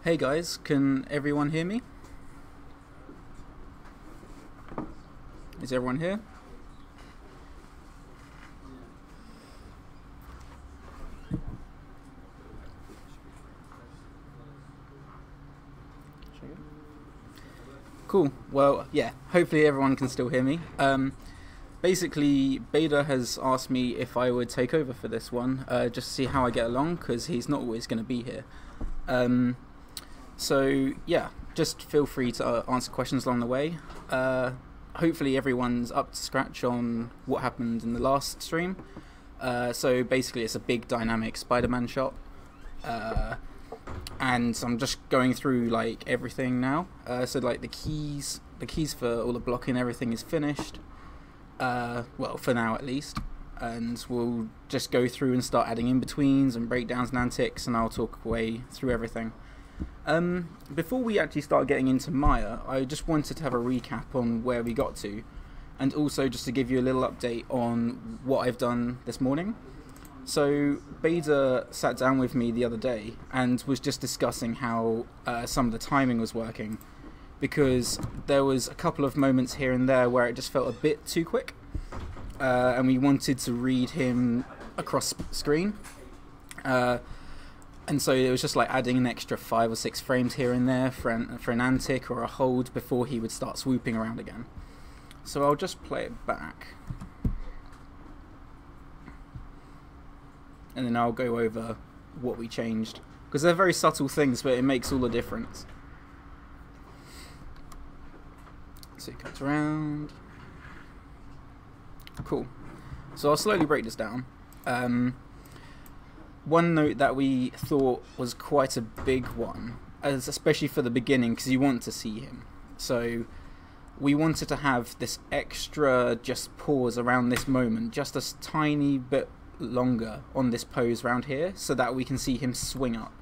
Hey guys, can everyone hear me? Is everyone here? Cool. Well, yeah, hopefully everyone can still hear me. Basically, Beta has asked me if I would take over for this one, just to see how I get along, because he's not always going to be here. So, yeah, just feel free to answer questions along the way. Hopefully everyone's up to scratch on what happened in the last stream. So basically it's a big dynamic Spider-Man shop. And I'm just going through like everything now. So like the keys for all the blocking, everything is finished. Well, for now at least. And we'll just go through and start adding in-betweens and breakdowns and antics, and I'll talk away through everything. Before we actually start getting into Maya, I just wanted to have a recap on where we got to, and also just to give you a little update on what I've done this morning. So Beda sat down with me the other day and was just discussing how some of the timing was working, because there was a couple of moments here and there where it just felt a bit too quick, and we wanted to read him across screen. And so it was just like adding an extra 5 or 6 frames here and there for an antic or a hold before he would start swooping around again. So I'll just play it back. And then I'll go over what we changed. Because they're very subtle things, but it makes all the difference. So it comes around. Cool. So I'll slowly break this down. One note that we thought was quite a big one, especially for the beginning, because you want to see him. So we wanted to have this extra just pause around this moment, just a tiny bit longer on this pose around here, so that we can see him swing up.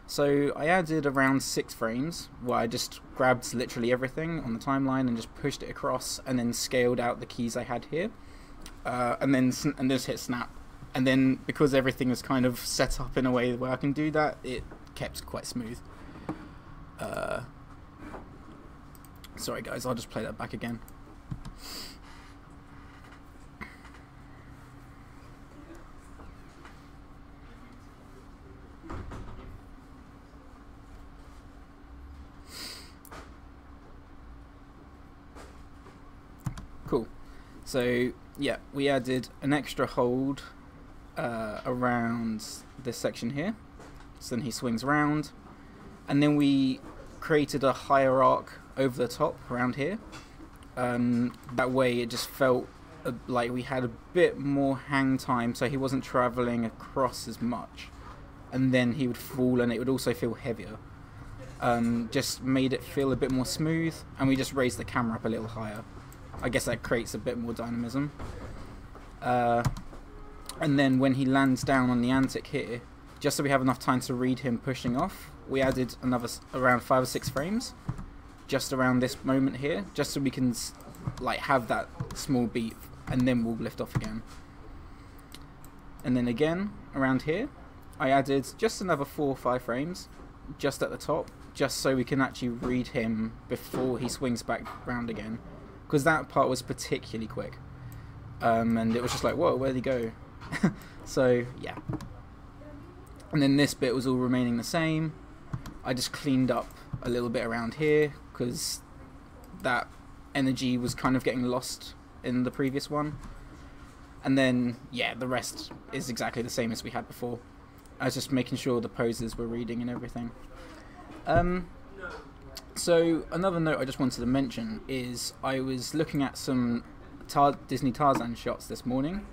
So I added around 6 frames, where I just grabbed literally everything on the timeline and just pushed it across, and then scaled out the keys I had here, and just hit snap. And then, because everything was kind of set up in a way where I can do that, it kept quite smooth. Sorry guys, I'll just play that back again. Cool. So, yeah, we added an extra hold around this section here, so then he swings around, and then we created a higher arc over the top around here. That way it just felt like we had a bit more hang time, so he wasn't traveling across as much, and then he would fall and it would also feel heavier. Just made it feel a bit more smooth, and we just raised the camera up a little higher. I guess that creates a bit more dynamism. And then when he lands down on the antic here, just so we have enough time to read him pushing off, we added another around 5 or 6 frames just around this moment here, just so we can like have that small beat, and then we'll lift off again. And then again around here I added just another 4 or 5 frames just at the top, just so we can actually read him before he swings back round again, because that part was particularly quick. And it was just like, whoa, where'd he go? So yeah, and then this bit was all remaining the same. I just cleaned up a little bit around here because that energy was kind of getting lost in the previous one. And then yeah, the rest is exactly the same as we had before. I was just making sure the poses were reading and everything. So another note I just wanted to mention is I was looking at some Disney Tarzan shots this morning,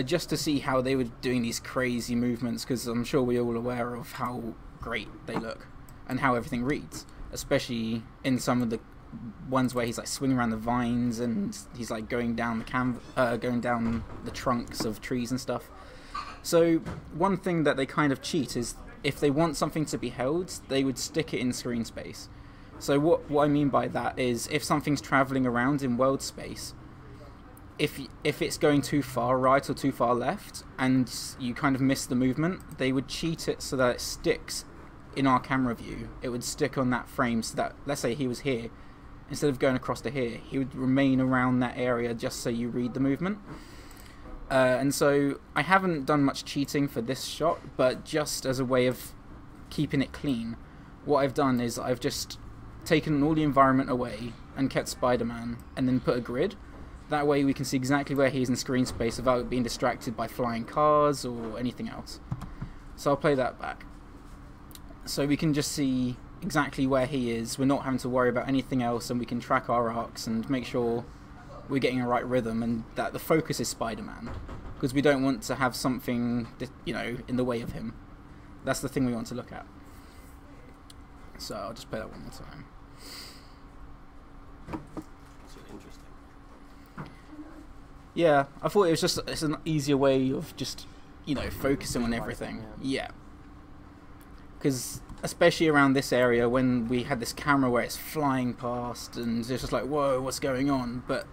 just to see how they were doing these crazy movements, because I'm sure we're all aware of how great they look and how everything reads, especially in some of the ones where he's like swinging around the vines and he's like going down the trunks of trees and stuff. So one thing that they kind of cheat is, if they want something to be held, they would stick it in screen space. So what I mean by that is, if something's traveling around in world space, if it's going too far right or too far left and you kind of miss the movement, they would cheat it so that it sticks in our camera view, it would stick on that frame, so that, let's say he was here, instead of going across to here, he would remain around that area just so you read the movement. And so I haven't done much cheating for this shot, but just as a way of keeping it clean, what I've done is I've just taken all the environment away and kept Spider-Man and then put a grid. That way we can see exactly where he is in screen space without being distracted by flying cars or anything else. So I'll play that back. So we can just see exactly where he is. We're not having to worry about anything else, and we can track our arcs and make sure we're getting a right rhythm and that the focus is Spider-Man, because we don't want to have something that, you know, in the way of him. That's the thing we want to look at. So I'll just play that one more time. It's interesting. Yeah, I thought it's an easier way of just, you know, focusing on everything. Yeah. Because especially around this area, when we had this camera where it's flying past and it's just like, whoa, what's going on? But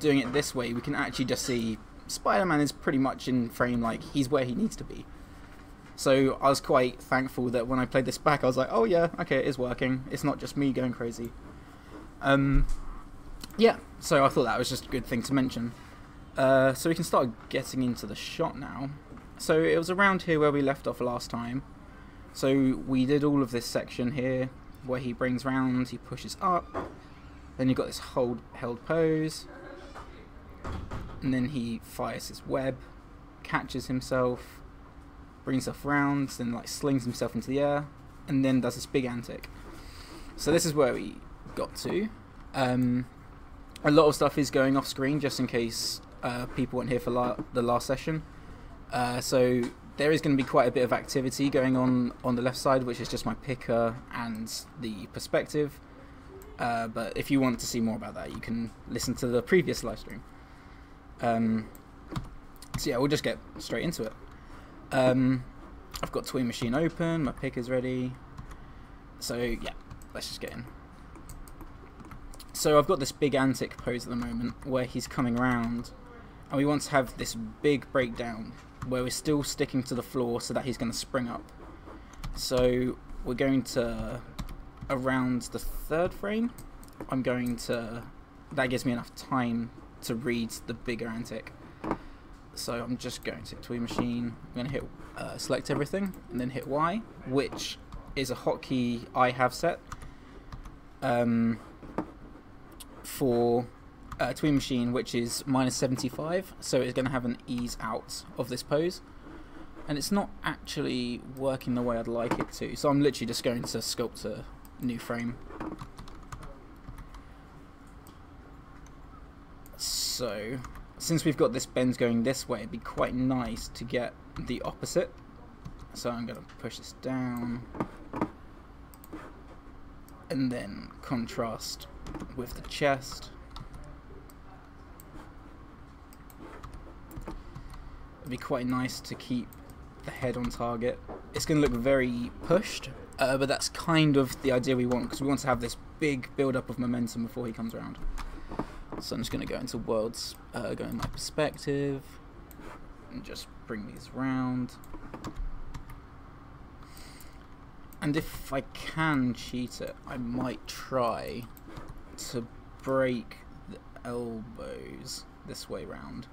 doing it this way, we can actually just see Spider-Man is pretty much in frame, like he's where he needs to be. So I was quite thankful that when I played this back, I was like, oh yeah, okay, it is working. It's not just me going crazy. Yeah, so I thought that was just a good thing to mention. So we can start getting into the shot now. So it was around here where we left off last time. So we did all of this section here, where he brings round, he pushes up, then you've got this held pose, and then he fires his web, catches himself, brings himself round, then like slings himself into the air, and then does this big antic. So this is where we got to. A lot of stuff is going off screen just in case people weren't here for the last session. So there is going to be quite a bit of activity going on the left side, which is just my picker and the perspective. But if you want to see more about that, you can listen to the previous live stream. So yeah, we'll just get straight into it. I've got Toy Machine open, my pick is ready. So yeah, let's just get in. So I've got this big antic pose at the moment where he's coming around, and we want to have this big breakdown where we're still sticking to the floor so that he's going to spring up. So we're going to, around the third frame, that gives me enough time to read the bigger antic. So I'm just going to Toy Machine, I'm going to hit select everything and then hit Y, which is a hotkey I have set for Toy Machine, which is -75, so it's going to have an ease out of this pose, and it's not actually working the way I'd like it to, so I'm literally just going to sculpt a new frame. So since we've got this bend going this way, it'd be quite nice to get the opposite, so I'm going to push this down and then contrast with the chest. It'd be quite nice to keep the head on target. It's going to look very pushed, but that's kind of the idea we want, because we want to have this big build-up of momentum before he comes around. So I'm just going to go into worlds, go in my perspective, and just bring these round. And if I can cheat it, I might try to break the elbows this way round.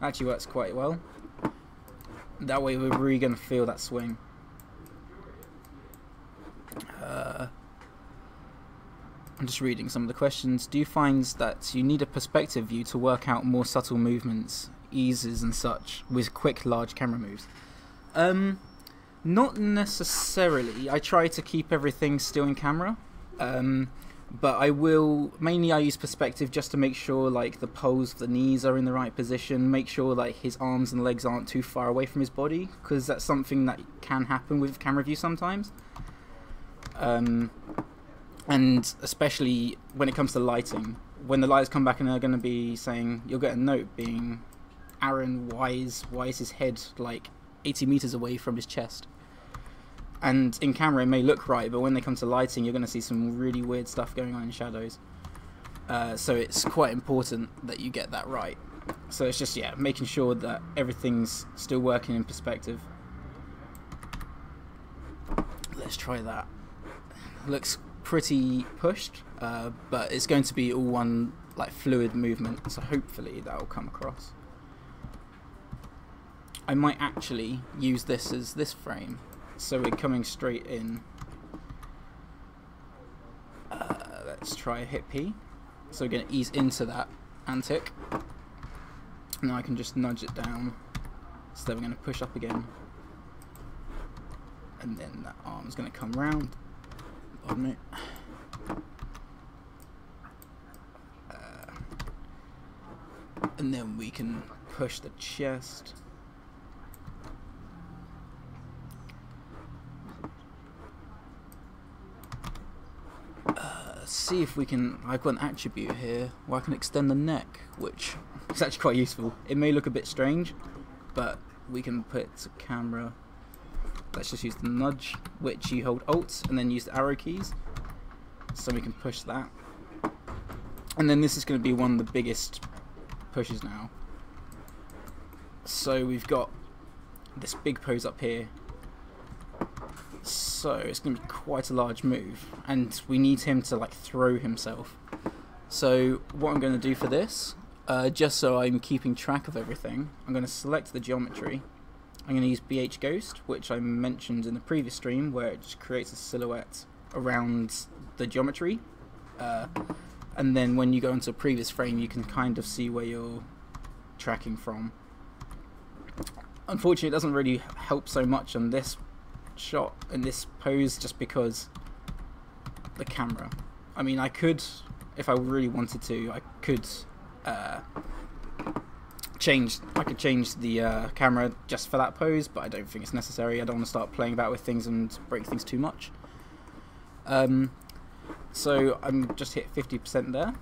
Actually works quite well. That way we're really going to feel that swing. I'm just reading some of the questions. Do you find that you need a perspective view to work out more subtle movements, eases and such, with quick large camera moves? Not necessarily. I try to keep everything still in camera, but I use perspective just to make sure like the poles of the knees are in the right position, make sure like his arms and legs aren't too far away from his body, because that's something that can happen with camera view sometimes. And especially when it comes to lighting, when the lights come back and they're going to be saying, you'll get a note being, Arran, why is his head like 80 meters away from his chest? And in camera it may look right, but when they come to lighting, you're going to see some really weird stuff going on in shadows. So it's quite important that you get that right. So it's just, yeah, making sure that everything's still working in perspective. let's try that. Looks pretty pushed, but it's going to be all one like fluid movement, so hopefully that will come across. I might actually use this as this frame, so we're coming straight in. Let's try a hit P. So we're going to ease into that antic. Now I can just nudge it down. So then we're going to push up again. And then that arm's going to come round. Pardon me. And then we can push the chest. See if we can. I've got an attribute here where I can extend the neck, which is actually quite useful. It may look a bit strange, but we can put it to camera. Let's just use the nudge, which you hold Alt and then use the arrow keys, so we can push that. And then this is going to be one of the biggest pushes now. So we've got this big pose up here. So it's going to be quite a large move, and we need him to like throw himself. So what I'm going to do for this, just so I'm keeping track of everything, I'm going to select the geometry. I'm going to use BH Ghost, which I mentioned in the previous stream, where it just creates a silhouette around the geometry. And then when you go into a previous frame, you can kind of see where you're tracking from. Unfortunately, it doesn't really help so much on this shot and this pose, just because the camera. I mean, I could, if I really wanted to, I could change the camera just for that pose, but I don't think it's necessary. I don't want to start playing about with things and break things too much. So I'm just hit 50% there,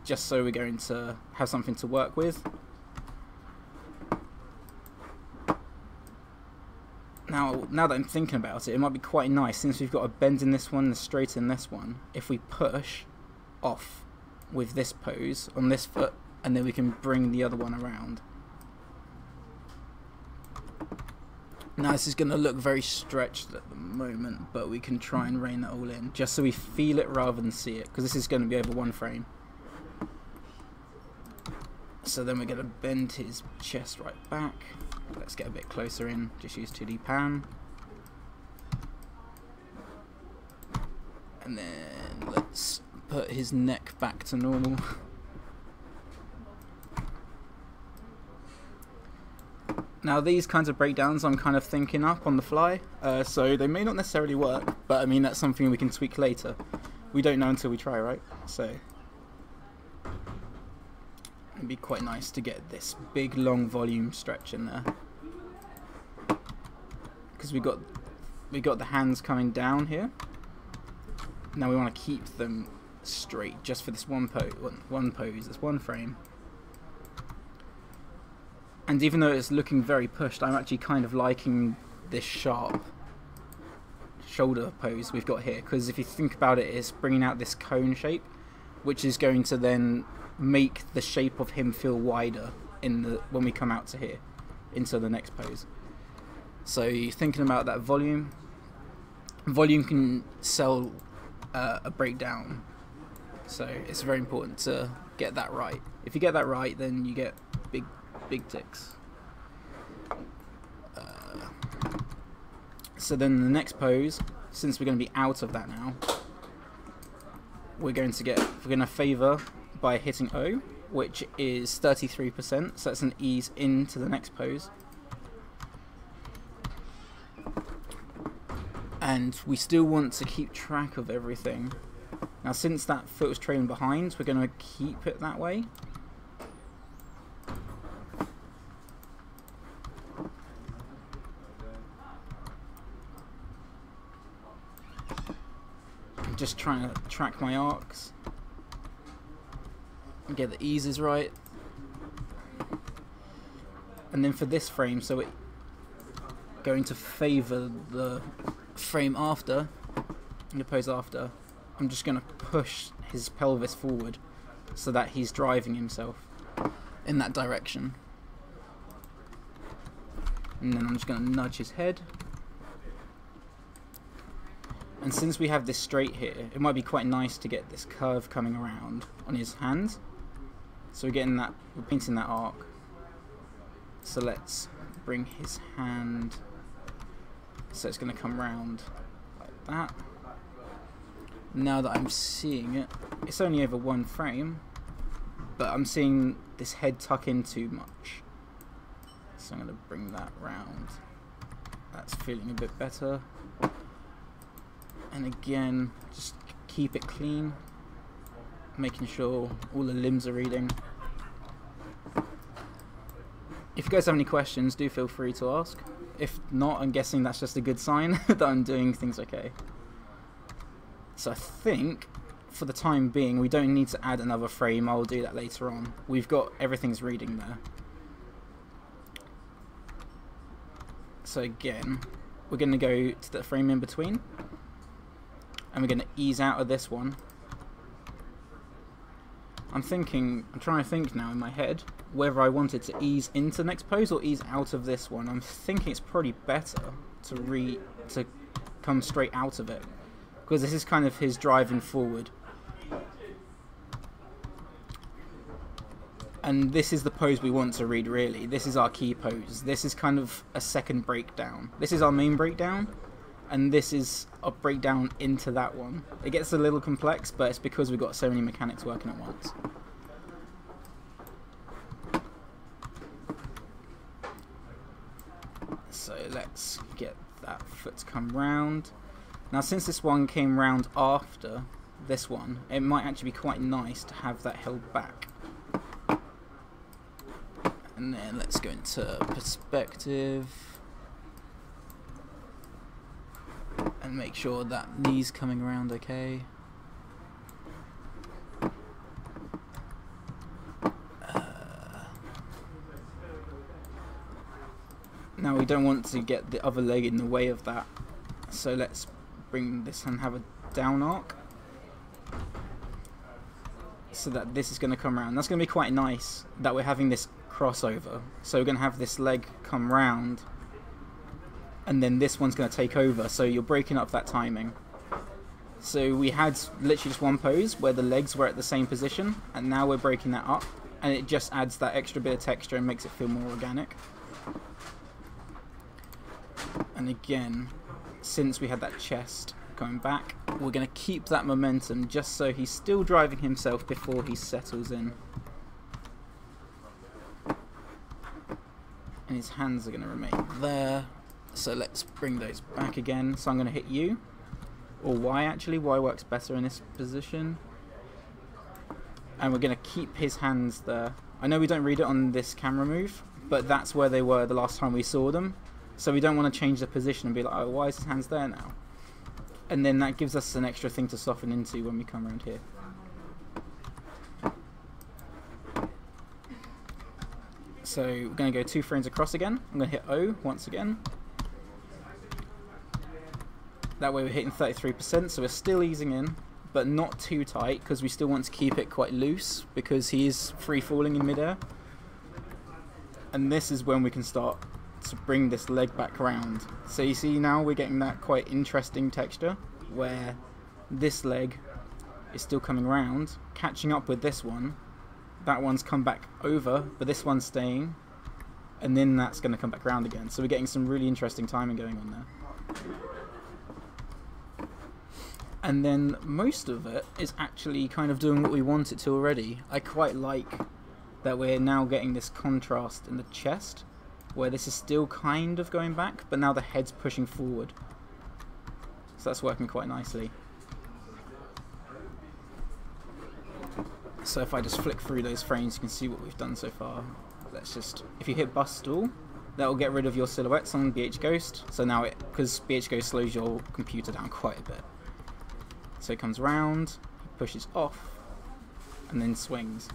just so we're going to have something to work with. Now that I'm thinking about it, it might be quite nice, since we've got a bend in this one and a straight in this one, if we push off with this pose on this foot, and then we can bring the other one around. Now this is going to look very stretched at the moment, but we can try and rein that all in, just so we feel it rather than see it, because this is going to be over one frame. So then we're going to bend his chest right back. Let's get a bit closer in, just use 2D pan. And then let's put his neck back to normal. Now these kinds of breakdowns I'm kind of thinking up on the fly, so they may not necessarily work, but I mean that's something we can tweak later. We don't know until we try, right? So it'd be quite nice to get this big long volume stretch in there, because we got the hands coming down here. Now we want to keep them straight just for this one pose, this one frame. And even though it's looking very pushed, I'm actually kind of liking this sharp shoulder pose we've got here, because if you think about it, it's bringing out this cone shape, which is going to then make the shape of him feel wider when we come out to here into the next pose. So you're thinking about that volume. Volume can sell a breakdown, so it's very important to get that right. If you get that right, then you get big ticks. So then the next pose, since we're going to be out of that now, we're going to favor by hitting O, which is 33%, so that's an ease into the next pose. And we still want to keep track of everything. Now since that foot was trailing behind, we're going to keep it that way. I'm just trying to track my arcs and get the eases right. And then for this frame, so it's going to favour the frame after, in the pose after, I'm just going to push his pelvis forward so that he's driving himself in that direction. And then I'm just going to nudge his head. And since we have this straight here, it might be quite nice to get this curve coming around on his hand. So we're painting that arc. So let's bring his hand, so it's going to come round like that. Now that I'm seeing it, it's only over one frame, but I'm seeing this head tuck in too much. So I'm going to bring that round. That's feeling a bit better. And again, just keep it clean, making sure all the limbs are reading. If you guys have any questions, do feel free to ask. If not, I'm guessing that's just a good sign that I'm doing things okay. So I think, for the time being, we don't need to add another frame. I'll do that later on. We've got everything's reading there. So again, we're going to go to the frame in between, and we're going to ease out of this one. I'm trying to think now in my head whether I wanted to ease into the next pose or ease out of this one. I'm thinking it's probably better to come straight out of it, because this is kind of his driving forward. And this is the pose we want to read, really. This is our key pose. This is kind of a second breakdown. This is our main breakdown, and this is a breakdown into that one. It gets a little complex, but it's because we've got so many mechanics working at once. So let's get that foot to come round. Now, since this one came round after this one, it might actually be quite nice to have that held back. And then let's go into perspective and make sure that knee's coming around okay. Now we don't want to get the other leg in the way of that, so let's bring this and have a down arc, so that this is going to come around. That's going to be quite nice that we're having this crossover. So we're going to have this leg come round, and then this one's going to take over, so you're breaking up that timing. So we had literally just one pose where the legs were at the same position, and now we're breaking that up, and it just adds that extra bit of texture and makes it feel more organic. And again, since we had that chest going back, we're going to keep that momentum just so he's still driving himself before he settles in. And his hands are going to remain there. So let's bring those back again. So I'm going to hit U, or Y actually. Y works better in this position. And we're going to keep his hands there. I know we don't read it on this camera move, but that's where they were the last time we saw them. So we don't want to change the position and be like, oh, why is his hands there now? And then that gives us an extra thing to soften into when we come around here. So we're going to go 2 frames across again. I'm going to hit O once again. That way we're hitting 33%, so we're still easing in, but not too tight, because we still want to keep it quite loose, because he is free falling in midair. And this is when we can start to bring this leg back around. So you see now we're getting that quite interesting texture where this leg is still coming around, catching up with this one. That one's come back over, but this one's staying, and then that's going to come back around again. So we're getting some really interesting timing going on there. And then most of it is actually kind of doing what we want it to already. I quite like that we're now getting this contrast in the chest, where this is still kind of going back, but now the head's pushing forward. So that's working quite nicely. So if I just flick through those frames, you can see what we've done so far. Let's just, if you hit bust stall, that will get rid of your silhouettes on BH Ghost. So now because BH Ghost slows your computer down quite a bit. So it comes round, pushes off, and then swings.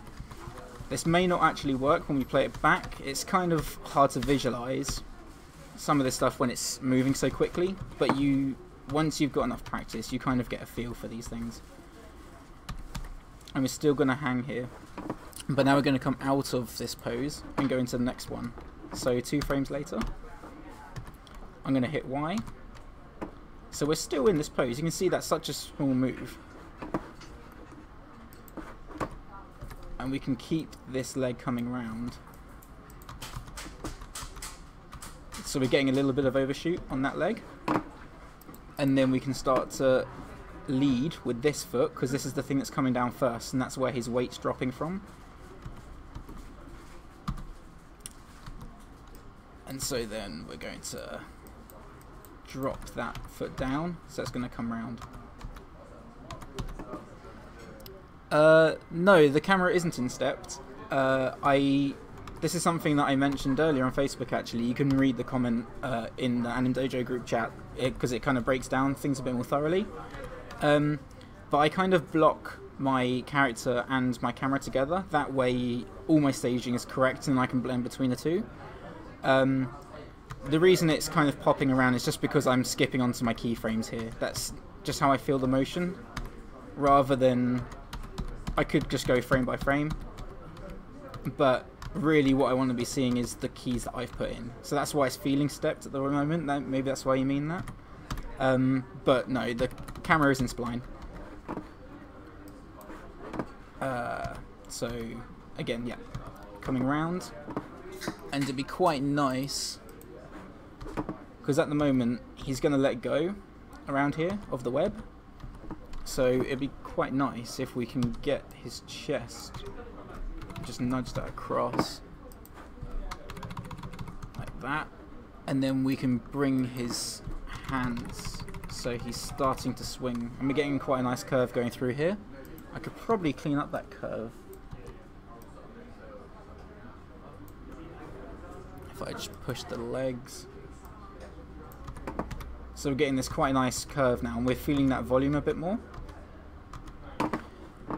This may not actually work when we play it back. It's kind of hard to visualize some of this stuff when it's moving so quickly, but once you've got enough practice, you kind of get a feel for these things. And we're still going to hang here, but now we're going to come out of this pose and go into the next one. So 2 frames later, I'm going to hit Y, So we're still in this pose. You can see that's such a small move. And we can keep this leg coming round. So we're getting a little bit of overshoot on that leg. And then we can start to lead with this foot, because this is the thing that's coming down first, and that's where his weight's dropping from. And so then we're going to drop that foot down, so it's going to come round. No, the camera isn't in-stepped. This is something that I mentioned earlier on Facebook, actually. You can read the comment in the Anim Dojo group chat, because it kind of breaks down things a bit more thoroughly. But I kind of block my character and my camera together. That way all my staging is correct and I can blend between the two. The reason it's kind of popping around is just because I'm skipping onto my keyframes here. That's just how I feel the motion, rather than I could just go frame by frame. But really what I want to be seeing is the keys that I've put in. So that's why it's feeling stepped at the moment. Maybe that's why you mean that. But no, the camera isn't spline. So again, yeah, coming around, and it'd be quite nice, because at the moment he's going to let go around here of the web. So it'd be quite nice if we can get his chest, just nudge that across like that, and then we can bring his hands so he's starting to swing, and we're getting quite a nice curve going through here. I could probably clean up that curve if I just push the legs. So we're getting this quite nice curve now, and we're feeling that volume a bit more.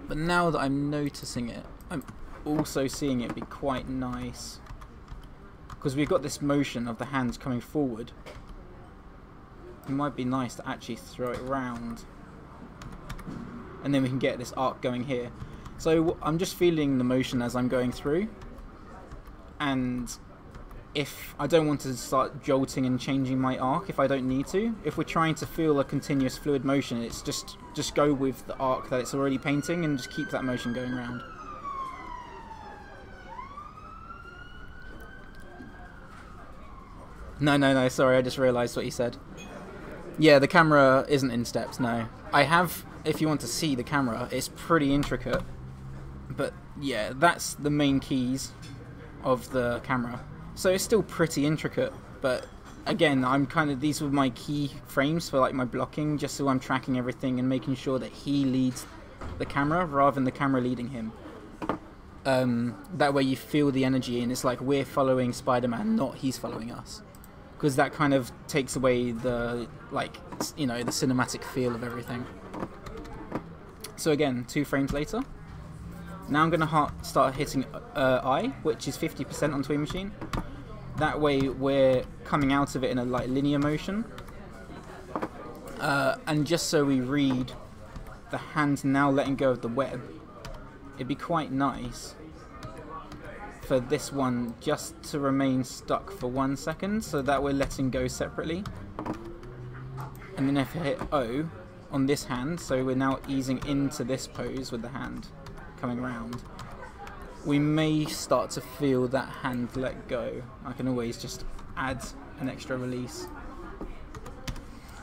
But now that I'm noticing it, I'm also seeing it be quite nice, because we've got this motion of the hands coming forward. It might be nice to actually throw it round, and then we can get this arc going here. So I'm just feeling the motion as I'm going through, and if I don't want to start jolting and changing my arc if I don't need to. If we're trying to feel a continuous fluid motion, it's just go with the arc that it's already painting and just keep that motion going around. No, sorry, I just realised what you said. Yeah, the camera isn't in steps, no. I have, if you want to see the camera, it's pretty intricate. But yeah, that's the main keys of the camera. So it's still pretty intricate, but again, I'm kind of, these were my key frames for like my blocking, just so I'm tracking everything and making sure that he leads the camera rather than the camera leading him. That way you feel the energy, and it's like we're following Spider-Man, not he's following us. Because that kind of takes away the, like, you know, the cinematic feel of everything. So again, 2 frames later. Now I'm going to start hitting I, which is 50% on Tween Machine. That way we're coming out of it in a like linear motion. And just so we read the hand now letting go of the web, it'd be quite nice for this one just to remain stuck for 1 second, so that we're letting go separately. And then if I hit O on this hand, so we're now easing into this pose with the hand coming around, we may start to feel that hand let go. I can always just add an extra release.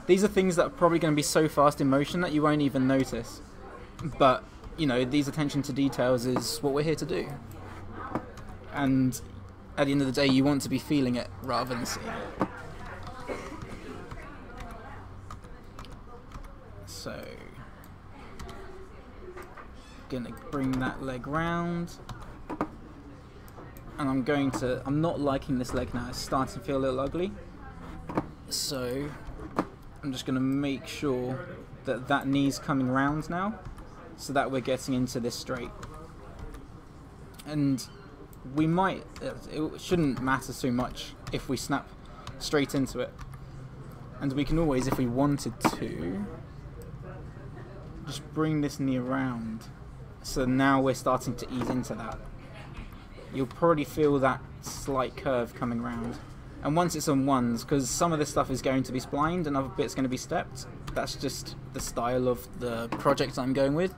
These are things that are probably going to be so fast in motion that you won't even notice, but you know, these attention to details is what we're here to do. And at the end of the day, you want to be feeling it rather than seeing it. So, gonna bring that leg round, and I'm not liking this leg now. It's starting to feel a little ugly. So, I'm just gonna make sure that that knee's coming round now, so that we're getting into this straight. And we might, it shouldn't matter so much if we snap straight into it. And we can always, if we wanted to, just bring this knee around. So now we're starting to ease into that. You'll probably feel that slight curve coming around. And once it's on ones, because some of this stuff is going to be splined and other bits going to be stepped, that's just the style of the project I'm going with.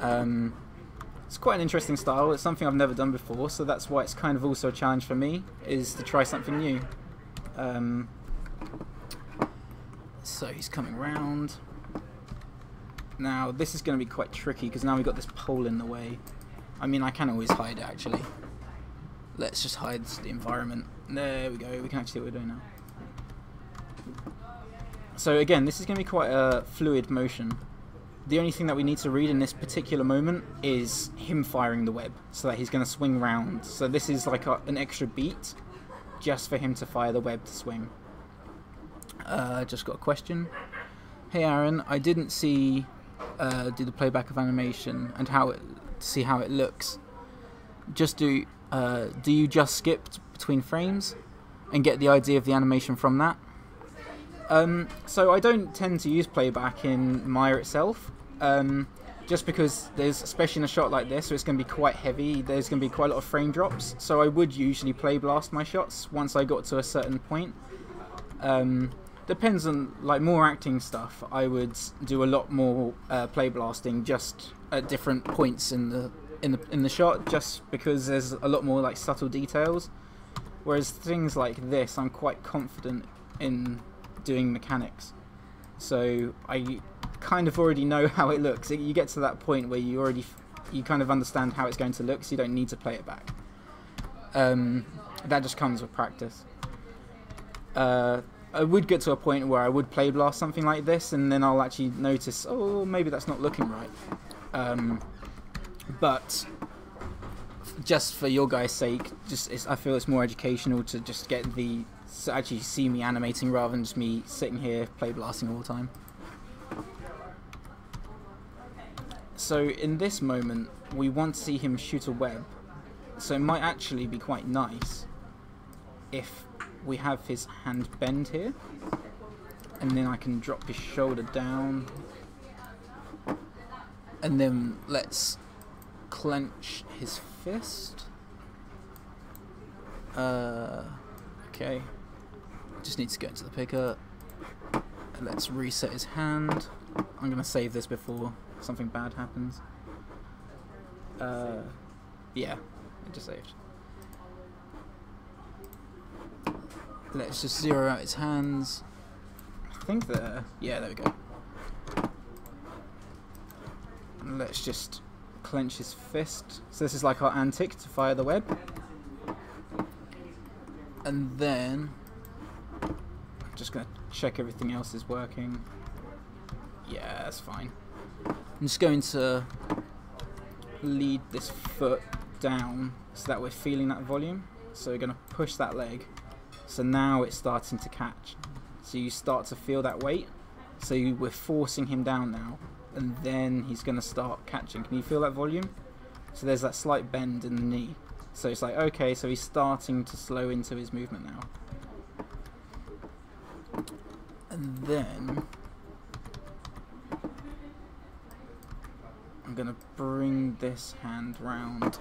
It's quite an interesting style. It's something I've never done before, so that's why it's kind of also a challenge for me, is to try something new. So he's coming round. Now this is going to be quite tricky because now we've got this pole in the way. I mean, I can always hide it actually. Let's just hide the environment. There we go, we can actually see what we're doing now. So again, this is going to be quite a fluid motion. The only thing that we need to read in this particular moment is him firing the web, so that he's going to swing round. So this is like an extra beat, just for him to fire the web to swing. Just got a question. Hey Arran, I didn't see do the playback of animation and see how it looks. Just do you just skip between frames and get the idea of the animation from that? So I don't tend to use playback in Maya itself, just because there's, especially in a shot like this, so it's going to be quite heavy, there's going to be quite a lot of frame drops, so I would usually play blast my shots once I got to a certain point. Depends on, like, more acting stuff, I would do a lot more play blasting just at different points in the shot, just because there's a lot more like subtle details, whereas things like this I'm quite confident in doing mechanics, so I kind of already know how it looks. You get to that point where you kind of understand how it's going to look, so you don't need to play it back. That just comes with practice. I would get to a point where I would play blast something like this, and then I'll actually notice, oh, maybe that's not looking right. But just for your guys' sake, I feel it's more educational to just get to actually see me animating rather than just me sitting here play blasting all the time. So in this moment, we want to see him shoot a web. So it might actually be quite nice if we have his hand bend here, and then I can drop his shoulder down, and then let's clench his fist. Okay, just need to get into the picker. Let's reset his hand. I'm gonna save this before something bad happens. Yeah, it just saved. Let's just zero out his hands. I think yeah, there we go. Let's just clench his fist. So this is like our antic to fire the web. And then I'm just going to check everything else is working. Yeah, that's fine. I'm just going to lead this foot down so that we're feeling that volume. So we're going to push that leg. So now it's starting to catch. So you start to feel that weight. So we're forcing him down now. And then he's going to start catching. Can you feel that volume? So there's that slight bend in the knee. So it's like, okay, so he's starting to slow into his movement now. And then I'm going to bring this hand round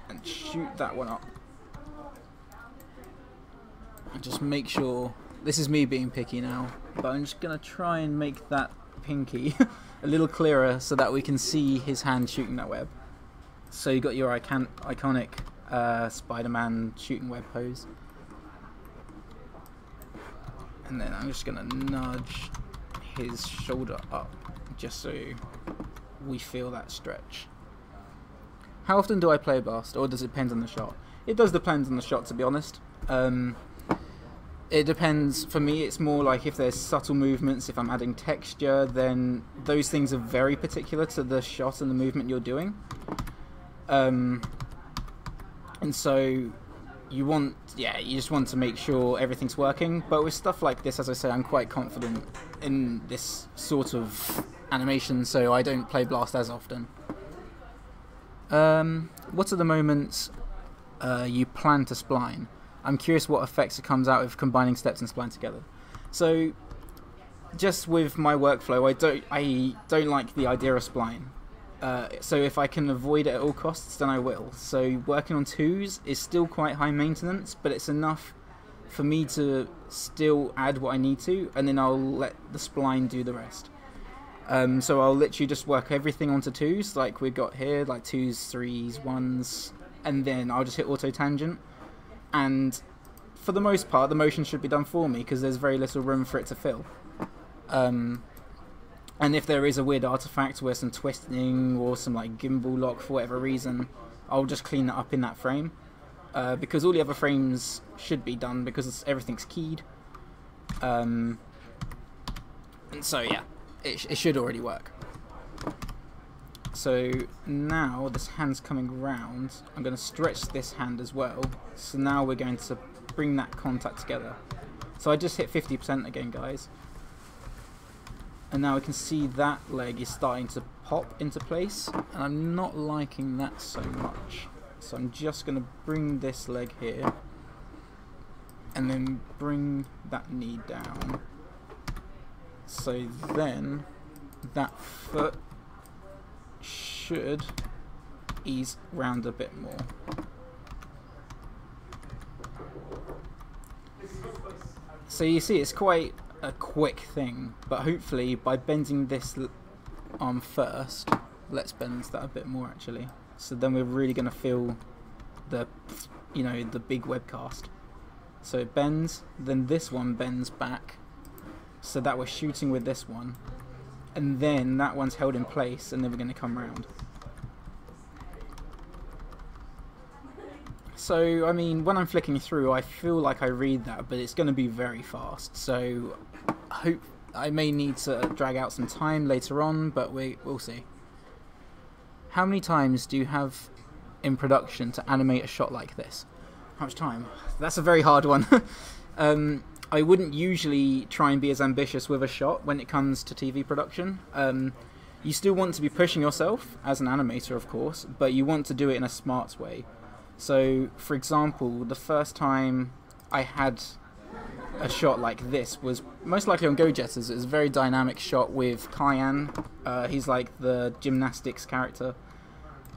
and shoot that one up. And just make sure, this is me being picky now, but I'm just going to try and make that pinky a little clearer so that we can see his hand shooting that web. So you got your iconic Spider-Man shooting web pose. And then I'm just going to nudge his shoulder up just so we feel that stretch. How often do I play blast, or does it depend on the shot? It does depend on the shot, to be honest. It depends. For me, it's more like if there's subtle movements, if I'm adding texture, then those things are very particular to the shot and the movement you're doing. And so you just want to make sure everything's working. But with stuff like this, as I say, I'm quite confident in this sort of animation, so I don't play blast as often. What are the moments you plan to spline? I'm curious what effects it comes out of combining steps and spline together. So, just with my workflow, I don't like the idea of spline. So if I can avoid it at all costs, then I will. So working on 2s is still quite high maintenance, but it's enough for me to still add what I need to, and then I'll let the spline do the rest. So I'll literally just work everything onto 2s, like we've got here, like 2s, 3s, 1s, and then I'll just hit auto tangent. And for the most part, the motion should be done for me because there's very little room for it to fill. And if there is a weird artifact where some twisting or some like gimbal lock for whatever reason, I'll just clean that up in that frame. Because all the other frames should be done because everything's keyed. And so yeah, it should already work. So now this hand's coming round. I'm going to stretch this hand as well. So now we're going to bring that contact together. So I just hit 50% again, guys. And now we can see that leg is starting to pop into place, and I'm not liking that so much. So I'm just going to bring this leg here, and then bring that knee down. So then that foot should ease round a bit more. So you see it's quite a quick thing, but hopefully by bending this arm first, let's bend that a bit more actually, so then we're really going to feel the, you know, the big webcast. So it bends, then this one bends back so that we're shooting with this one, and then that one's held in place, and then we're going to come round. So, I mean, when I'm flicking through, I feel like I read that, but it's going to be very fast. So, I may need to drag out some time later on, but we'll see. How many times do you have in production to animate a shot like this? How much time? That's a very hard one. I wouldn't usually try and be as ambitious with a shot when it comes to TV production. You still want to be pushing yourself as an animator, of course, but you want to do it in a smart way. So, for example, the first time I had a shot like this was most likely on Go Jetters. It was a very dynamic shot with Kyan. He's like the gymnastics character,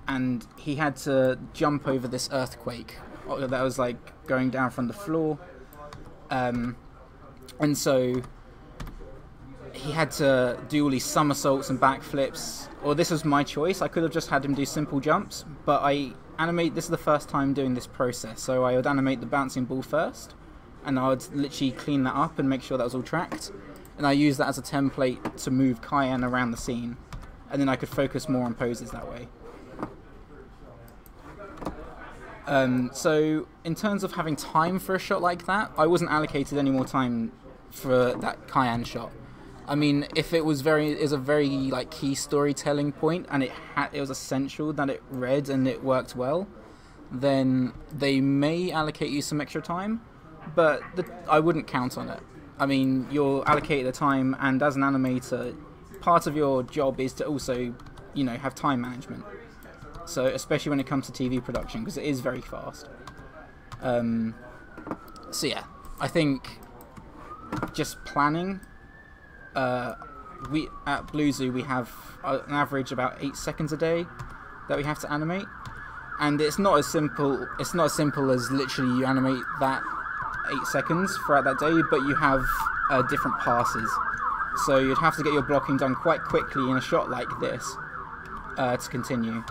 and he had to jump over this earthquake that was like going down from the floor, and so he had to do all these somersaults and backflips. Or this was my choice. I could have just had him do simple jumps, but this is the first time doing this process, so I would animate the bouncing ball first, and I would literally clean that up and make sure that was all tracked, and I use that as a template to move Kyan around the scene, and then I could focus more on poses that way. So in terms of having time for a shot like that, I wasn't allocated any more time for that Kyan shot. I mean, if it was a very like key storytelling point, and it was essential that it read and it worked well, then they may allocate you some extra time, but I wouldn't count on it. I mean, you're allocated the time, and as an animator, part of your job is to also, you know, have time management. So especially when it comes to TV production, because it is very fast. So yeah, I think just planning. We at Blue Zoo we have an average about 8 seconds a day that we have to animate, and it's not as simple. It's not as simple as literally you animate that 8 seconds throughout that day, but you have different passes. So you'd have to get your blocking done quite quickly in a shot like this to continue.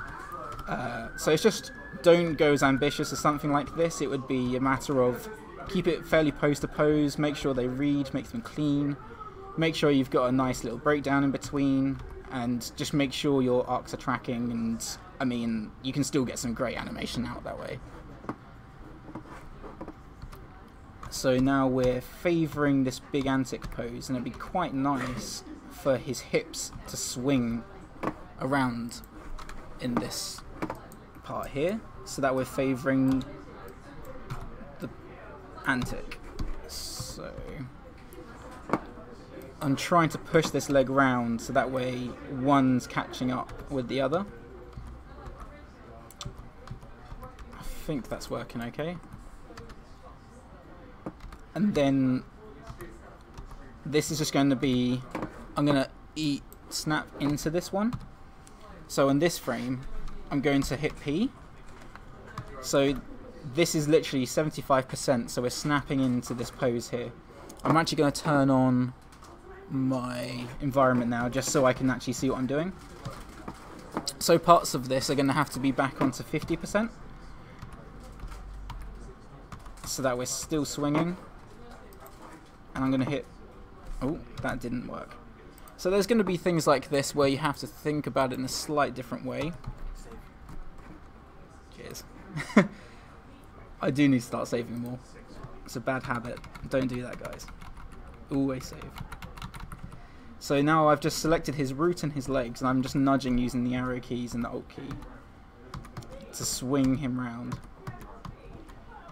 So it's just don't go as ambitious as something like this. It would be a matter of keep it fairly pose to pose, make sure they read, make them clean. Make sure you've got a nice little breakdown in between, and just make sure your arcs are tracking, and I mean, you can still get some great animation out that way. So now we're favouring this big antic pose, and it'd be quite nice for his hips to swing around in this part here, so that we're favouring the antic. So I'm trying to push this leg round so that way one's catching up with the other. I think that's working okay. And then this is just going to be, I'm going to snap into this one. So in this frame, I'm going to hit P. So this is literally 75%, so we're snapping into this pose here. I'm actually going to turn on my environment now, just so I can actually see what I'm doing. So parts of this are going to have to be back onto 50%, so that we're still swinging. And I'm going to hit... Oh, that didn't work. So there's going to be things like this where you have to think about it in a slight different way. Cheers. I do need to start saving more. It's a bad habit. Don't do that, guys. Always save. So now I've just selected his root and his legs, and I'm just nudging using the arrow keys and the Alt key to swing him round.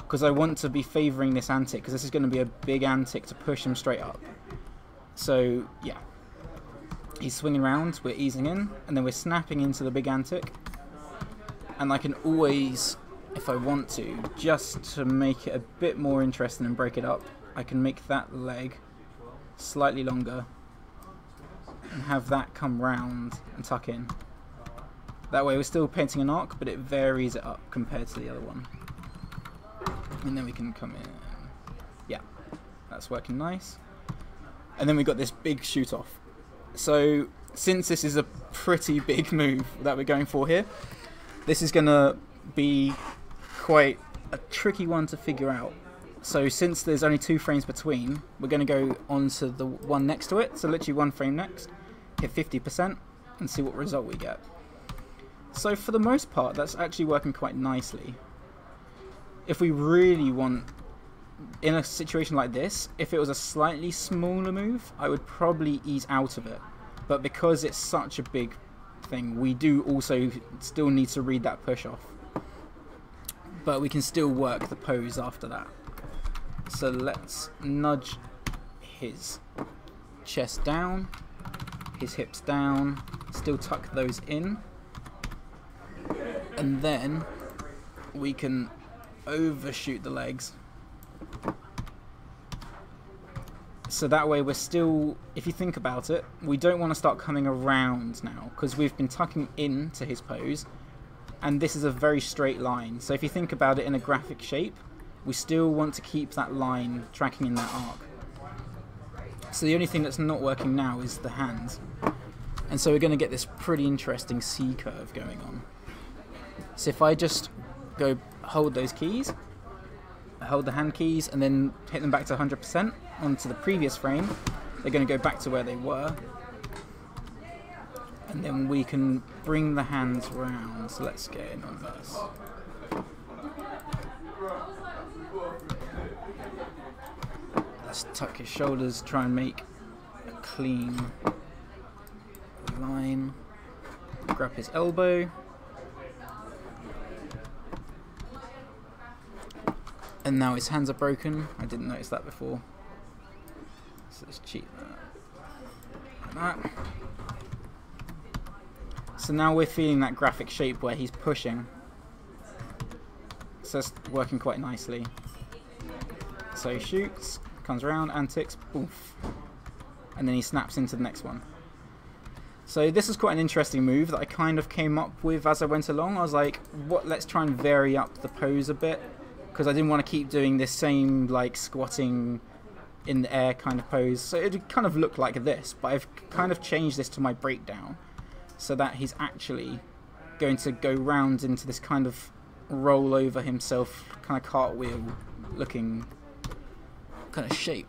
Because I want to be favouring this antic, because this is going to be a big antic to push him straight up. So, yeah. He's swinging around, we're easing in, and then we're snapping into the big antic. And I can always, if I want to, just to make it a bit more interesting and break it up, I can make that leg slightly longer and have that come round and tuck in. That way we're still painting an arc, but it varies it up compared to the other one. And then we can come in. Yeah, that's working nice. And then we've got this big shoot off. So since this is a pretty big move that we're going for here, this is going to be quite a tricky one to figure out. So since there's only 2 frames between, we're going to go on to the one next to it, so literally 1 frame next, hit 50% and see what result we get. So for the most part, that's actually working quite nicely. If we really want, in a situation like this, if it was a slightly smaller move, I would probably ease out of it. But because it's such a big thing, we do also still need to read that push off. But we can still work the pose after that. So let's nudge his chest down, his hips down, still tuck those in. And then we can overshoot the legs. So that way we're still, if you think about it, we don't want to start coming around now, because we've been tucking into his pose, and this is a very straight line. So if you think about it in a graphic shape, we still want to keep that line tracking in that arc. So the only thing that's not working now is the hands. And so we're going to get this pretty interesting C curve going on. So if I just go hold those keys, hold the hand keys, and then hit them back to 100% onto the previous frame, they're going to go back to where they were. And then we can bring the hands round. So let's get in on this. Let's tuck his shoulders, try and make a clean line. Grab his elbow. And now his hands are broken. I didn't notice that before. So let's cheat that. Like that. So now we're feeling that graphic shape where he's pushing. So it's working quite nicely. So he shoots, comes around, antics, poof. And then he snaps into the next one. So this is quite an interesting move that I kind of came up with as I went along. I was like, let's try and vary up the pose a bit, because I didn't want to keep doing this same like squatting in the air kind of pose. So it would kind of look like this, but I've kind of changed this to my breakdown so that he's actually going to go round into this kind of roll over himself, kind of cartwheel looking kind of shape.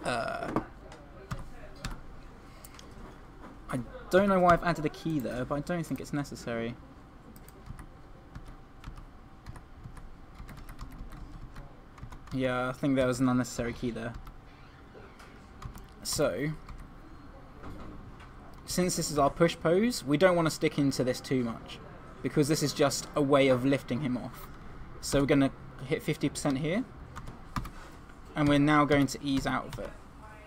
I don't know why I've added a key there, but I don't think it's necessary. Yeah, I think there was an unnecessary key there. So, since this is our push pose, we don't want to stick into this too much, because this is just a way of lifting him off. So we're going to hit 50% here, and we're now going to ease out of it.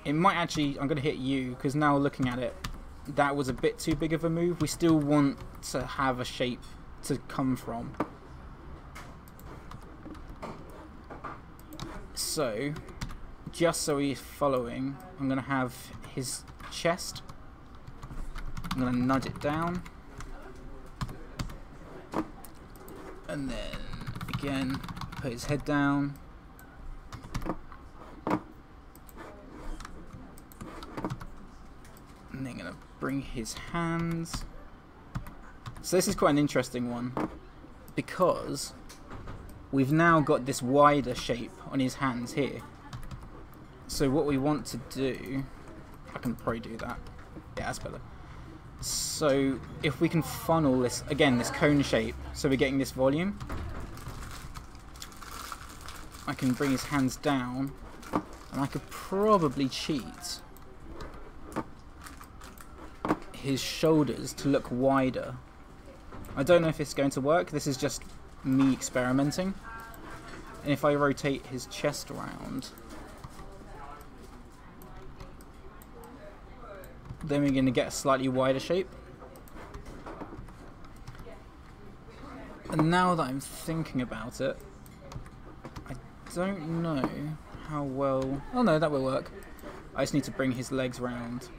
It might actually, I'm going to hit U, because now looking at it, that was a bit too big of a move. We still want to have a shape to come from. So, just so he's following, I'm going to have his chest. I'm going to nudge it down. And then again, put his head down. And then gonna bring his hands. So this is quite an interesting one, because we've now got this wider shape on his hands here. So what we want to do, I can probably do that. Yeah, that's better. So if we can funnel this, again, this cone shape, so we're getting this volume, I can bring his hands down, and I could probably cheat his shoulders to look wider. I don't know if it's going to work, this is just me experimenting. And if I rotate his chest around, then we're going to get a slightly wider shape. And now that I'm thinking about it, I don't know how well... Oh no, that will work. I just need to bring his legs round.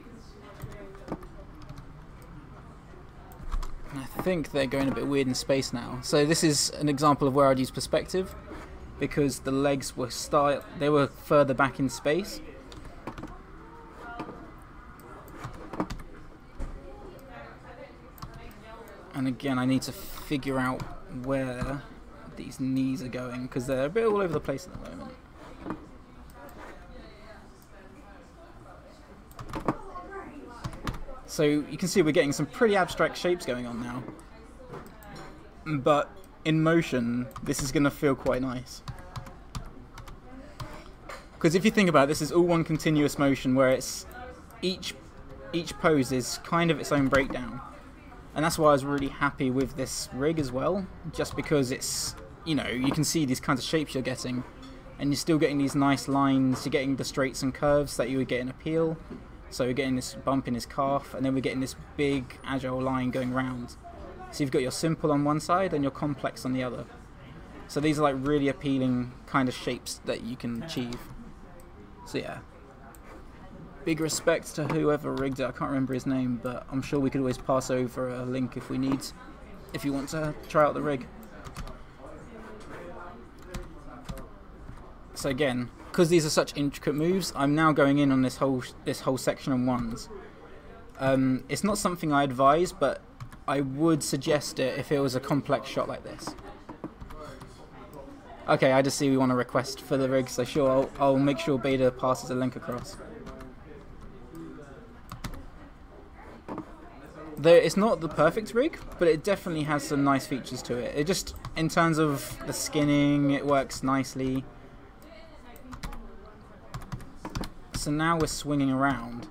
And I think they're going a bit weird in space now. So this is an example of where I'd use perspective, because the legs were they were further back in space. And again, I need to figure out where these knees are going, because they're a bit all over the place at the moment. So you can see we're getting some pretty abstract shapes going on now. But in motion, this is going to feel quite nice. Because if you think about it, this is all one continuous motion where it's each pose is kind of its own breakdown. And that's why I was really happy with this rig as well, just because it's, you know, you can see these kinds of shapes you're getting, and you're still getting these nice lines, you're getting the straights and curves that you would get in a peel. So we're getting this bump in his calf, and then we're getting this big agile line going round. So you've got your simple on one side and your complex on the other. So these are like really appealing kind of shapes that you can achieve. So yeah, big respect to whoever rigged it. I can't remember his name, but I'm sure we could always pass over a link if we need, if you want to try out the rig. So again, because these are such intricate moves, I'm now going in on this whole section on ones. It's not something I advise, but I would suggest it if it was a complex shot like this. Okay, I just see we want a request for the rig, so sure, I'll make sure Beta passes a link across. It's not the perfect rig, but it definitely has some nice features to it. It just, in terms of the skinning, it works nicely. So now we're swinging around,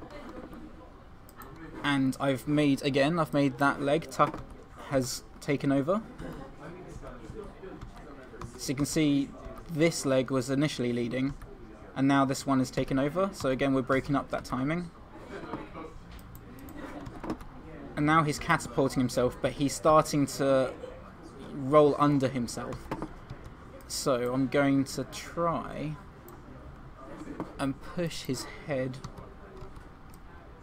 and I've made that leg tuck has taken over. So you can see this leg was initially leading, and now this one is taken over. So again, we're breaking up that timing. And now he's catapulting himself, but he's starting to roll under himself. So I'm going to try and push his head,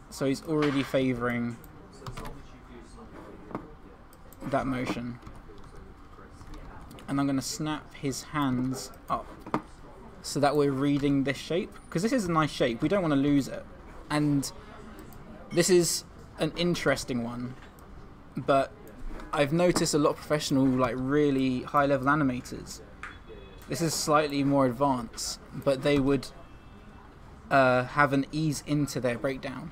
so he's already favouring that motion. And I'm going to snap his hands up so that we're reading this shape, because this is a nice shape, we don't want to lose it. And this is an interesting one, but I've noticed a lot of professional, like really high level animators, this is slightly more advanced, but they would have an ease into their breakdown.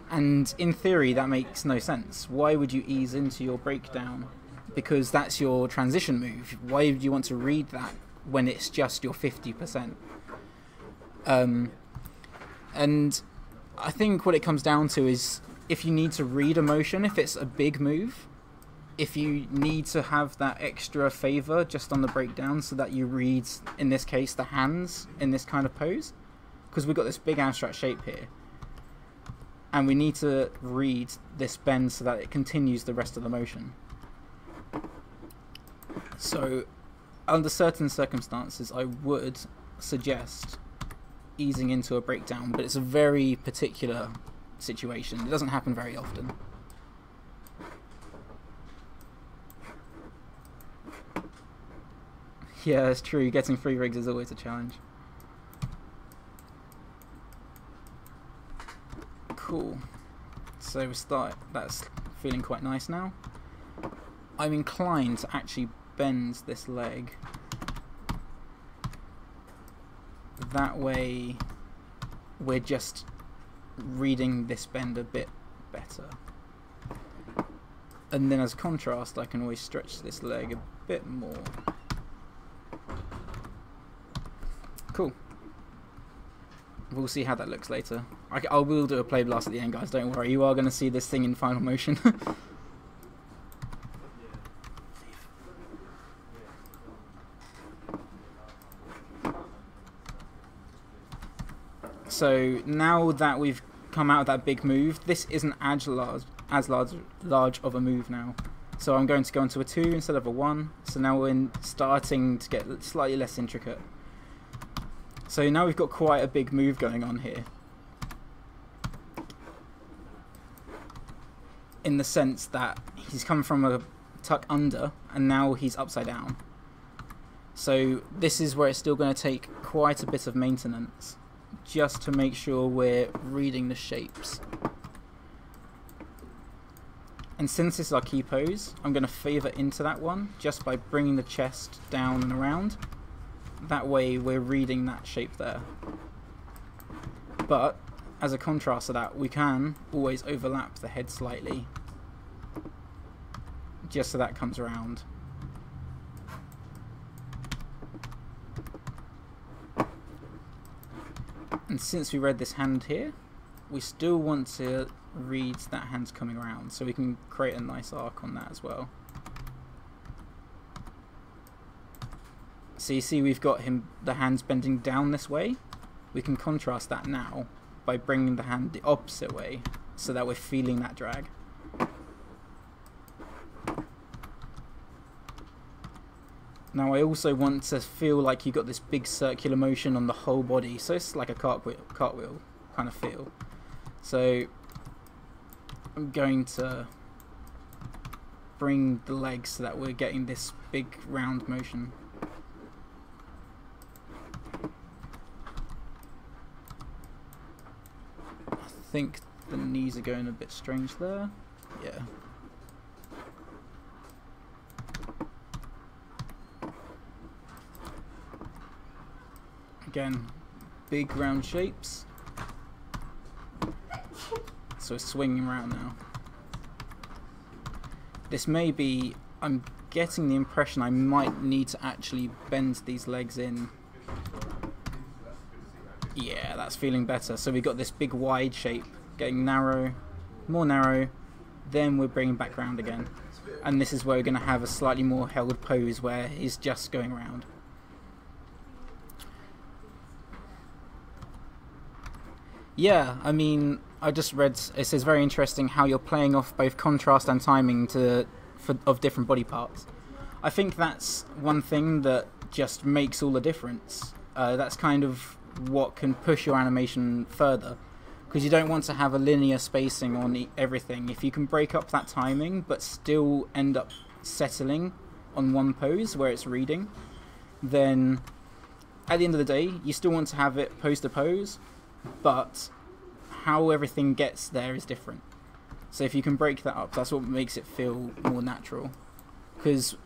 And in theory that makes no sense. Why would you ease into your breakdown? Because that's your transition move. Why would you want to read that when it's just your 50%? And I think what it comes down to is, if you need to read a motion, if it's a big move, if you need to have that extra favour just on the breakdown so that you read, in this case, the hands in this kind of pose, because we've got this big abstract shape here, and we need to read this bend so that it continues the rest of the motion. So under certain circumstances I would suggest easing into a breakdown, but it's a very particular situation. It doesn't happen very often. Yeah, it's true. Getting 3 rigs is always a challenge. Cool. So we start. That's feeling quite nice now. I'm inclined to actually bend this leg. That way, we're just reading this bend a bit better. And then as contrast, I can always stretch this leg a bit more. Cool. We'll see how that looks later. I will do a play blast at the end, guys, don't worry. You are going to see this thing in final motion. So now that we've come out of that big move, this isn't as large of a move now. So I'm going to go into a 2 instead of a 1. So now we're starting to get slightly less intricate. So now we've got quite a big move going on here. In the sense that he's come from a tuck under and now he's upside down. So this is where it's still going to take quite a bit of maintenance, just to make sure we're reading the shapes. And since this is our key pose, I'm going to favour into that one just by bringing the chest down and around. That way we're reading that shape there. But as a contrast to that, we can always overlap the head slightly, just so that comes around. And since we read this hand here, we still want to read that hand's coming around, so we can create a nice arc on that as well. So you see we've got the hands bending down this way. We can contrast that now by bringing the hand the opposite way, so that we're feeling that drag. Now I also want to feel like you've got this big circular motion on the whole body, so it's like a cartwheel kind of feel. So I'm going to bring the legs so that we're getting this big round motion. I think the knees are going a bit strange there. Yeah. Again, big round shapes. So it's swinging around now. This may be, I'm getting the impression I might need to actually bend these legs in. Yeah, that's feeling better. So we've got this big wide shape, getting narrow, more narrow, then we're bringing back round again. And this is where we're going to have a slightly more held pose where he's just going around. Yeah, I mean, I just read, it says very interesting how you're playing off both contrast and timing of different body parts. I think that's one thing that just makes all the difference. That's kind of what can push your animation further, because you don't want to have a linear spacing on everything. If you can break up that timing but still end up settling on one pose where it's reading, then at the end of the day you still want to have it pose to pose, but how everything gets there is different. So if you can break that up, that's what makes it feel more natural. Because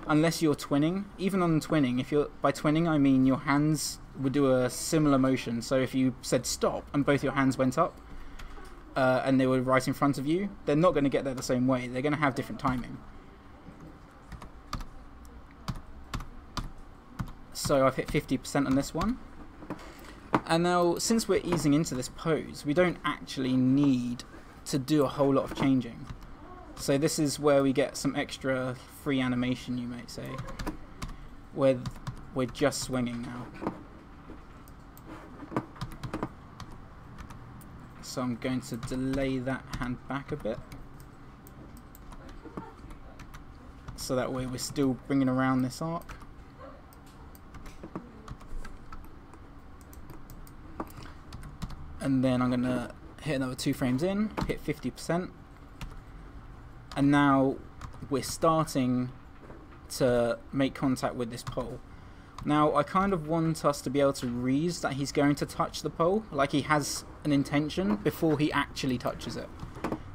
unless you're twinning, even on twinning, by twinning I mean your hands would do a similar motion. So if you said stop and both your hands went up and they were right in front of you, they're not going to get there the same way. They're going to have different timing. So I've hit 50% on this one. And now, since we're easing into this pose, we don't actually need to do a whole lot of changing. So this is where we get some extra free animation, you might say, where we're just swinging now. So I'm going to delay that hand back a bit, so that way we're still bringing around this arc. And then I'm going to hit another 2 frames in, hit 50%. And now we're starting to make contact with this pole. Now, I kind of want us to be able to read that he's going to touch the pole, like he has an intention before he actually touches it.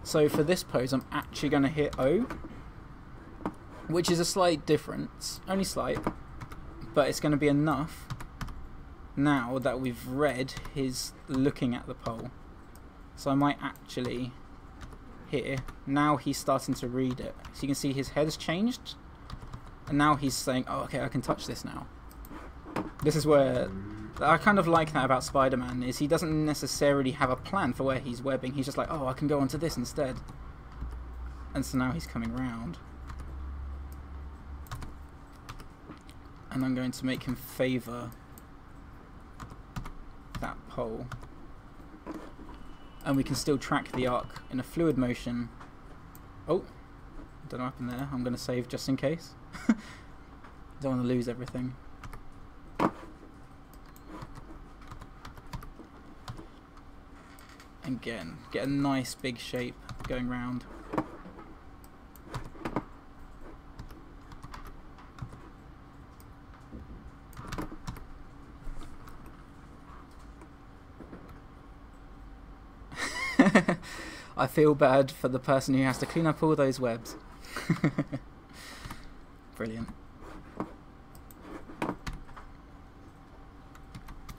So for this pose, I'm actually going to hit O, which is a slight difference, only slight, but it's going to be enough now that we've read his looking at the pole. So I might actually here, now he's starting to read it. So you can see his head's changed, and now he's saying, oh, okay, I can touch this now. This is where I kind of like that about Spider-Man, is he doesn't necessarily have a plan for where he's webbing. He's just like, oh, I can go onto this instead. And so now he's coming round. And I'm going to make him favour that pole. And we can still track the arc in a fluid motion. Oh, don't know what happened there. I'm going to save just in case. Don't want to lose everything. Again, get a nice big shape going round. I feel bad for the person who has to clean up all those webs. Brilliant.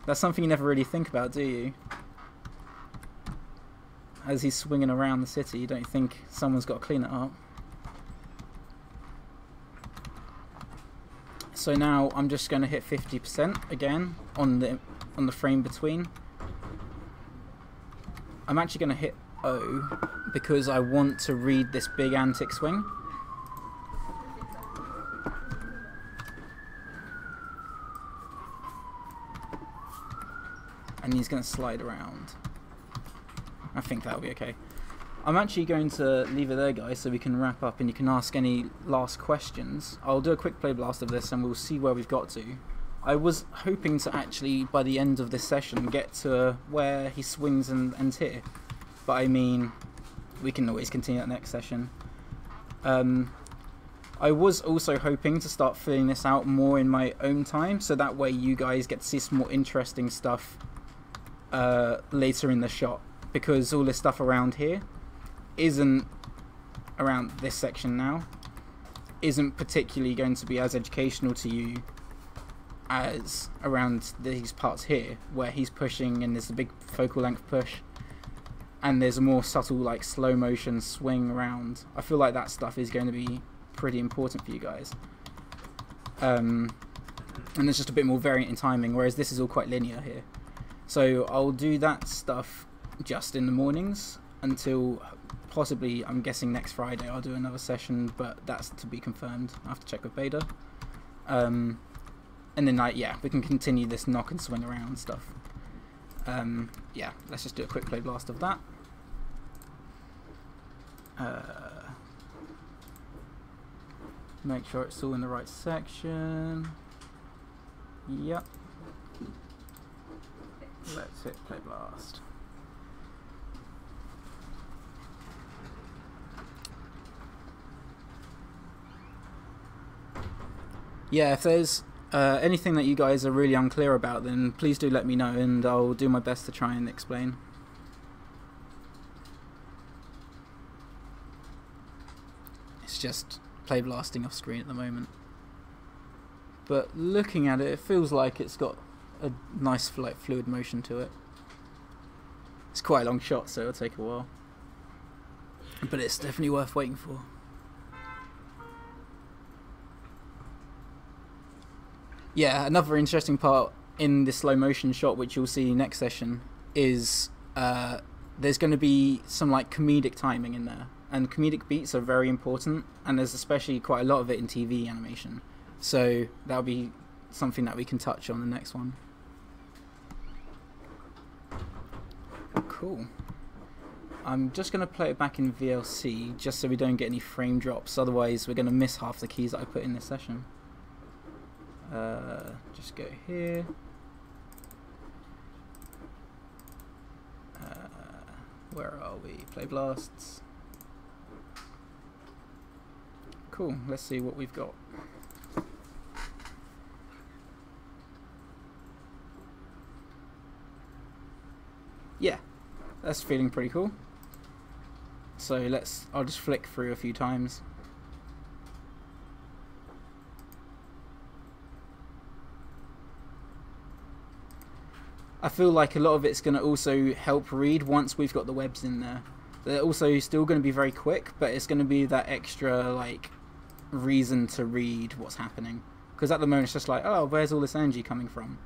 That's something you never really think about, do you? As he's swinging around the city, you don't think someone's got to clean it up. So now I'm just going to hit 50% again on the frame between. I'm actually going to hit O because I want to read this big antic swing. And he's going to slide around. I think that'll be okay. I'm actually going to leave it there, guys, so we can wrap up and you can ask any last questions. I'll do a quick play blast of this and we'll see where we've got to. I was hoping to actually, by the end of this session, get to where he swings and ends here. But I mean, we can always continue that next session. I was also hoping to start filling this out more in my own time, so that way you guys get to see some more interesting stuff later in the shot. Because all this stuff around here isn't, around this section now, isn't particularly going to be as educational to you as around these parts here, where he's pushing and there's a big focal length push and there's a more subtle like slow motion swing around. I feel like that stuff is going to be pretty important for you guys. And there's just a bit more variant in timing, whereas this is all quite linear here. So I'll do that stuff just in the mornings until possibly, I'm guessing next Friday I'll do another session, but that's to be confirmed. I have to check with Beta. And then like, yeah, we can continue this knock and swing around stuff. Yeah, let's just do a quick play blast of that. Make sure it's all in the right section. Yep. Let's hit play blast. Yeah, if there's anything that you guys are really unclear about, then please do let me know and I'll do my best to try and explain. It's just play blasting off screen at the moment. But looking at it, it feels like it's got a nice like fluid motion to it. It's quite a long shot, so it'll take a while. But it's definitely worth waiting for. Yeah, another interesting part in this slow motion shot, which you'll see next session, is there's going to be some like comedic timing in there, and comedic beats are very important, and there's especially quite a lot of it in TV animation. So that'll be something that we can touch on the next one. Cool. I'm just going to play it back in VLC just so we don't get any frame drops, otherwise we're going to miss half the keys that I put in this session. Just go here. Where are we? Play blasts. Cool, let's see what we've got. that's feeling pretty cool. So I'll just flick through a few times. I feel like a lot of it's going to also help read once we've got the webs in there. They're also still going to be very quick, but it's going to be that extra like reason to read what's happening. Because at the moment it's just like, oh, where's all this energy coming from?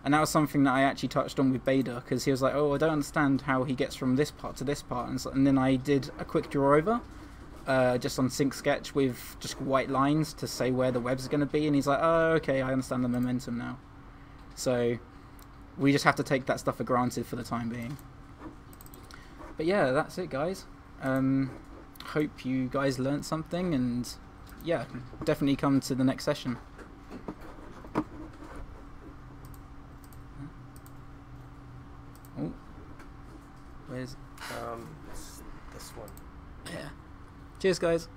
And that was something that I actually touched on with Beta, because he was like, oh, I don't understand how he gets from this part to this part. And then I did a quick draw over, just on Sync Sketch with just white lines to say where the webs are going to be. And he's like, oh, okay, I understand the momentum now. So we just have to take that stuff for granted for the time being. But yeah, that's it, guys. Hope you guys learnt something, and yeah, definitely come to the next session. Oh, where's it's this one. yeah? Cheers, guys.